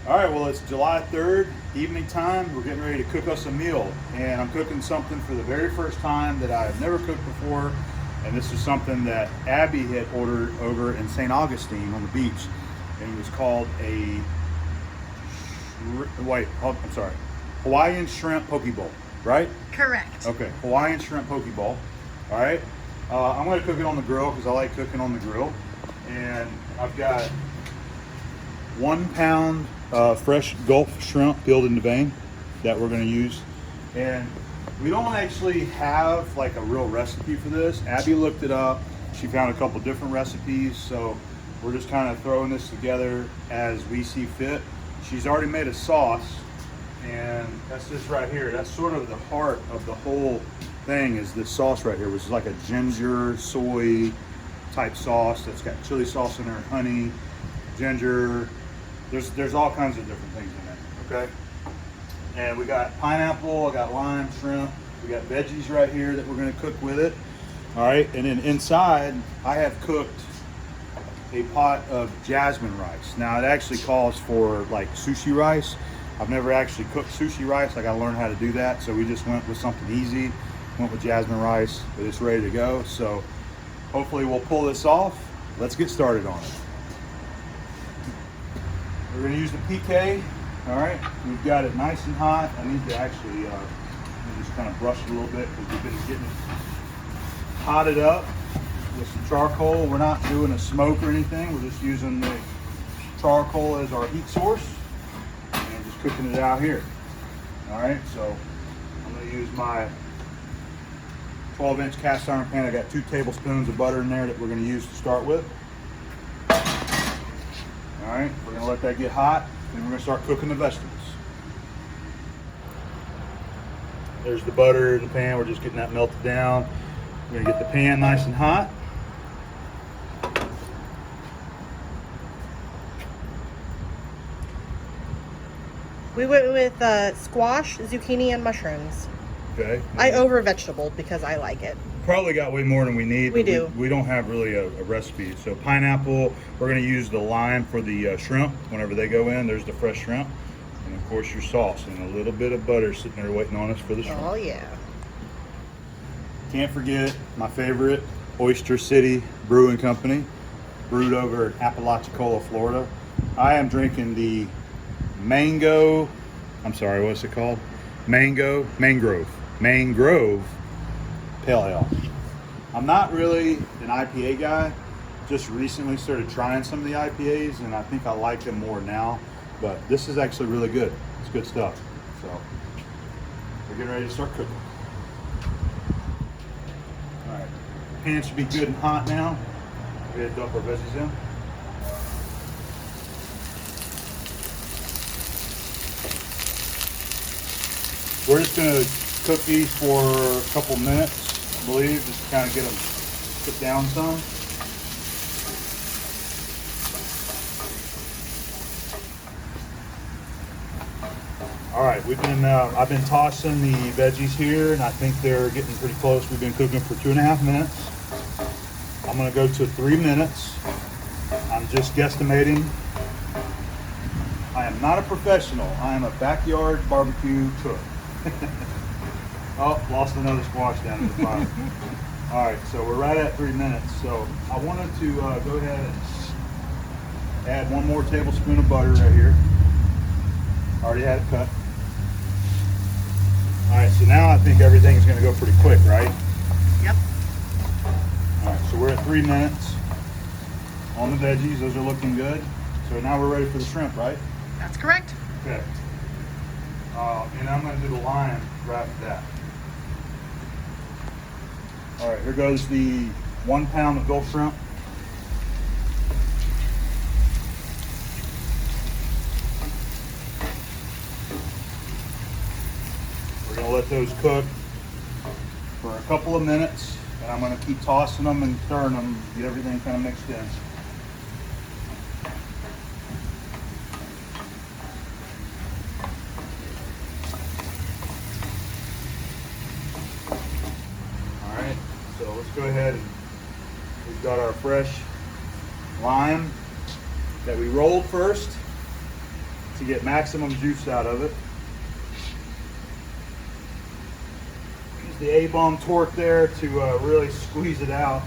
All right, well, it's July 3rd, evening time. We're getting ready to cook us a meal. And I'm cooking something for the very first time that I've never cooked before. And this is something that Abby had ordered over in St. Augustine on the beach. And it was called a, Hawaiian shrimp poke bowl, right? Correct. Okay, Hawaiian shrimp poke bowl. All right. I'm going to cook it on the grill because I like cooking on the grill. And I've got 1 pound fresh Gulf shrimp peeled in the vein that we're going to use. And we don't actually have like a real recipe for this. Abby looked it up. She found a couple different recipes. So we're just kind of throwing this together as we see fit. She's already made a sauce, and that's this right here. That's sort of the heart of the whole thing, is this sauce right here, which is like a ginger soy type sauce that's got chili sauce in there, honey, ginger. There's all kinds of different things in it, okay? And we got pineapple, I got lime, shrimp, we got veggies right here that we're gonna cook with it. All right, and then inside, I have cooked a pot of jasmine rice. Now it actually calls for like sushi rice. I've never actually cooked sushi rice. I gotta learn how to do that. So we just went with something easy, went with jasmine rice, but it's ready to go. So hopefully we'll pull this off. Let's get started on it. We're going to use the PK. All right, we've got it nice and hot. I need to actually just kind of brush it a little bit because we've been getting it hotted up with some charcoal. We're not doing a smoke or anything. We're just using the charcoal as our heat source and just cooking it out here. All right, so I'm going to use my 12-inch cast iron pan. I got 2 tablespoons of butter in there that we're going to use to start with. All right, we're going to let that get hot, and we're going to start cooking the vegetables. There's the butter in the pan. We're just getting that melted down. We're going to get the pan nice and hot. We went with squash, zucchini, and mushrooms. Okay. I over vegetable because I like it. Probably got way more than we need. We do. We don't have really a recipe. So pineapple, we're going to use the lime for the shrimp. Whenever they go in, there's the fresh shrimp. And of course your sauce and a little bit of butter sitting there waiting on us for the shrimp. Oh yeah. Can't forget my favorite, Oyster City Brewing Company, brewed over in Apalachicola, Florida. I am drinking the mangrove pale ale. I'm not really an IPA guy. Just recently started trying some of the IPAs, and I think I like them more now. But this is actually really good. It's good stuff. So we're getting ready to start cooking. All right, pan should be good and hot now. We're ready to dump our veggies in. We're just going to cook these for a couple minutes, I believe, just to kind of get them cooked down some. All right, I've been tossing the veggies here, and I think they're getting pretty close. We've been cooking for 2.5 minutes. I'm going to go to 3 minutes. I'm just guesstimating. I am not a professional. I am a backyard barbecue cook. Oh, lost another squash down in the bottom. All right, so we're right at 3 minutes. So I wanted to go ahead and add 1 more tablespoon of butter right here. Already had it cut. All right, so now I think everything's going to go pretty quick, right? Yep. All right, so we're at 3 minutes on the veggies. Those are looking good. So now we're ready for the shrimp, right? That's correct. Okay. And I'm going to do the lime right after that. All right, here goes the 1 pound of Gulf shrimp. We're going to let those cook for a couple of minutes, and I'm going to keep tossing them and stirring them, get everything kind of mixed in. So let's go ahead and we've got our fresh lime that we rolled first. to get maximum juice out of it. Use the Abom torque there to really squeeze it out.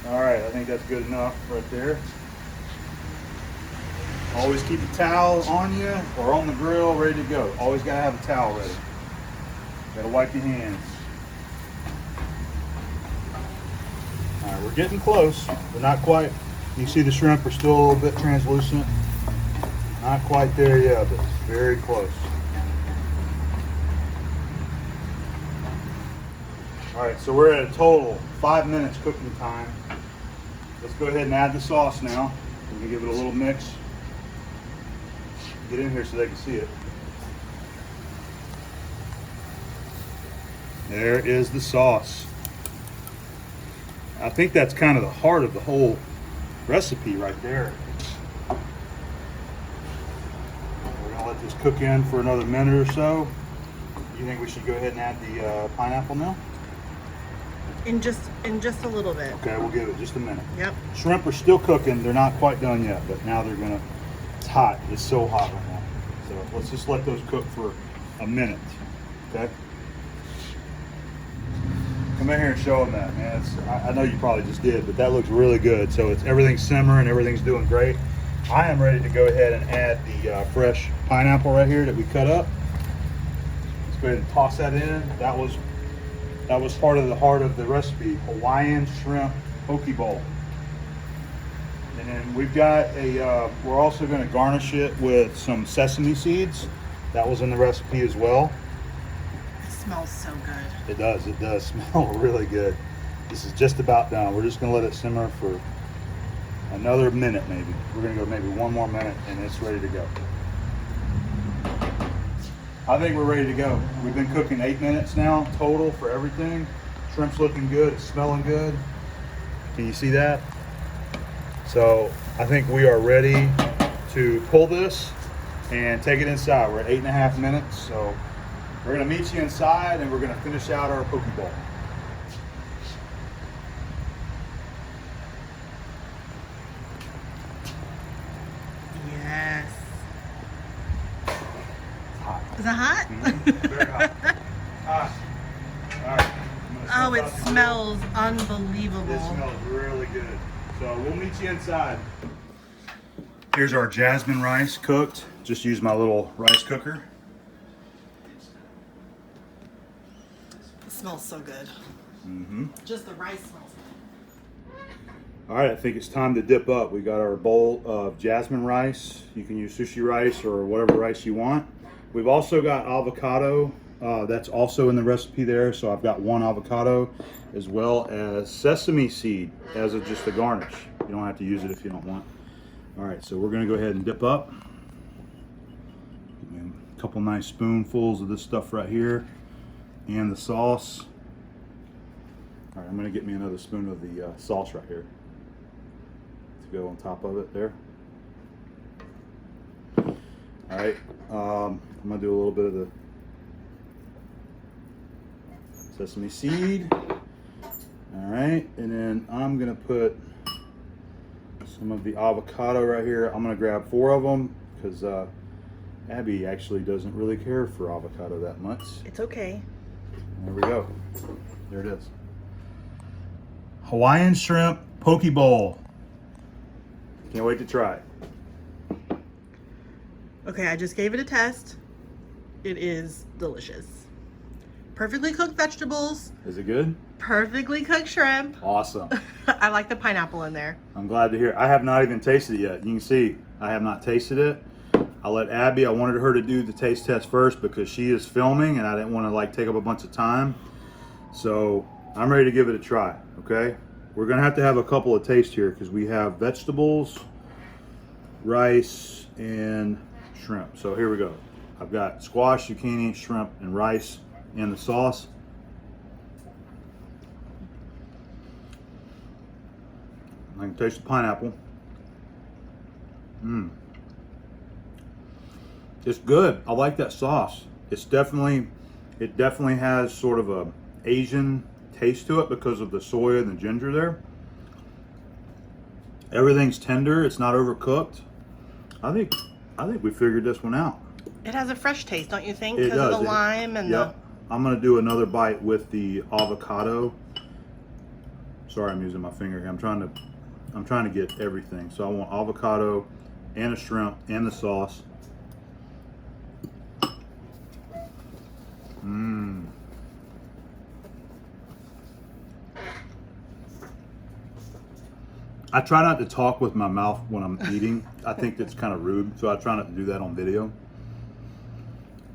All right, I think that's good enough right there. Always keep a towel on you or on the grill ready to go. Always gotta have a towel ready. Gotta wipe your hands. All right, we're getting close, but not quite. You see the shrimp are still a little bit translucent. Not quite there yet, but it's very close. All right, so we're at a total 5 minutes cooking time. Let's go ahead and add the sauce now. We're gonna give it a little mix. Get in here so they can see it. There is the sauce. I think that's kind of the heart of the whole recipe right there. We're gonna let this cook in for another minute or so. You think we should go ahead and add the pineapple now? In just a little bit. Okay, we'll give it just a minute. Yep. Shrimp are still cooking. They're not quite done yet, but now they're gonna, it's hot. It's so hot right now. So let's just let those cook for a minute, okay? Come in here and show them that, man. I know you probably just did, but that looks really good. So it's everything's simmering, everything's doing great. I am ready to go ahead and add the fresh pineapple right here that we cut up. Let's go ahead and toss that in. That was part of the heart of the recipe, Hawaiian shrimp poke bowl. And then we've got a, we're also gonna garnish it with some sesame seeds. That was in the recipe as well. It smells so good. It does smell really good. This is just about done. We're just gonna let it simmer for another minute maybe. We're gonna go maybe one more minute and it's ready to go. I think we're ready to go. We've been cooking 8 minutes now total for everything. Shrimp's looking good, it's smelling good. Can you see that? So I think we are ready to pull this and take it inside. We're at 8.5 minutes. So we're gonna meet you inside and we're gonna finish out our poke bowl. Yes. Hot. Is it hot? Mm-hmm. Very hot. Hot. All right. Oh, it smells unbelievable. It smells really good. So we'll meet you inside. Here's our jasmine rice cooked. Just use my little rice cooker. It smells so good. Mm-hmm. Just the rice smells good. All right, I think it's time to dip up. We got our bowl of jasmine rice. You can use sushi rice or whatever rice you want. We've also got avocado. That's also in the recipe there. So I've got 1 avocado as well as sesame seed as just a garnish. You don't have to use it if you don't want. All right, so we're gonna go ahead and dip up. A couple nice spoonfuls of this stuff right here and the sauce. All right, I'm gonna get me another spoon of the sauce right here to go on top of it there. All right, I'm gonna do a little bit of the sesame seed. All right, and then I'm gonna put some of the avocado right here. I'm gonna grab 4 of them because Abby actually doesn't really care for avocado that much. It's okay. There we go. There it is. Hawaiian shrimp poke bowl. Can't wait to try it. Okay, I just gave it a test. It is delicious. Perfectly cooked vegetables. Is it good? Perfectly cooked shrimp. Awesome. I like the pineapple in there. I'm glad to hear. I have not even tasted it yet. You can see I have not tasted it. I let Abby, I wanted her to do the taste test first because she is filming and I didn't want to like take up a bunch of time. So I'm ready to give it a try, okay? We're gonna have to have a couple of tastes here because we have vegetables, rice, and shrimp. So here we go. I've got squash, zucchini, shrimp, and rice in the sauce. I can taste the pineapple. Mmm. It's good. I like that sauce. It definitely has sort of a Asian taste to it because of the soy and the ginger there. Everything's tender. It's not overcooked. I think we figured this one out. It has a fresh taste, don't you think? It Because does. of the lime and Yep. I'm gonna do another bite with the avocado. Sorry, I'm using my finger here. I'm trying to get everything. So I want avocado and a shrimp and the sauce. Mmm. I try not to talk with my mouth when I'm eating. I think that's kind of rude, so I try not to do that on video.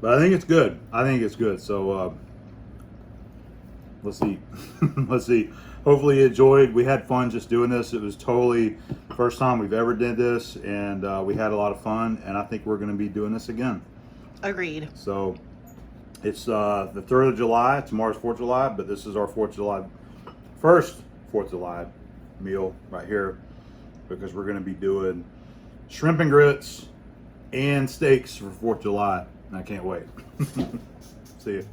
But I think it's good. I think it's good. So let's see. Let's see. Hopefully you enjoyed. We had fun just doing this. It was totally the first time we've ever did this, and we had a lot of fun. And I think we're going to be doing this again. Agreed. So it's the 3rd of July. Tomorrow's 4th of July, but this is our 4th of July, first 4th of July meal right here, because we're going to be doing shrimp and grits and steaks for 4th of July. And I can't wait. See you.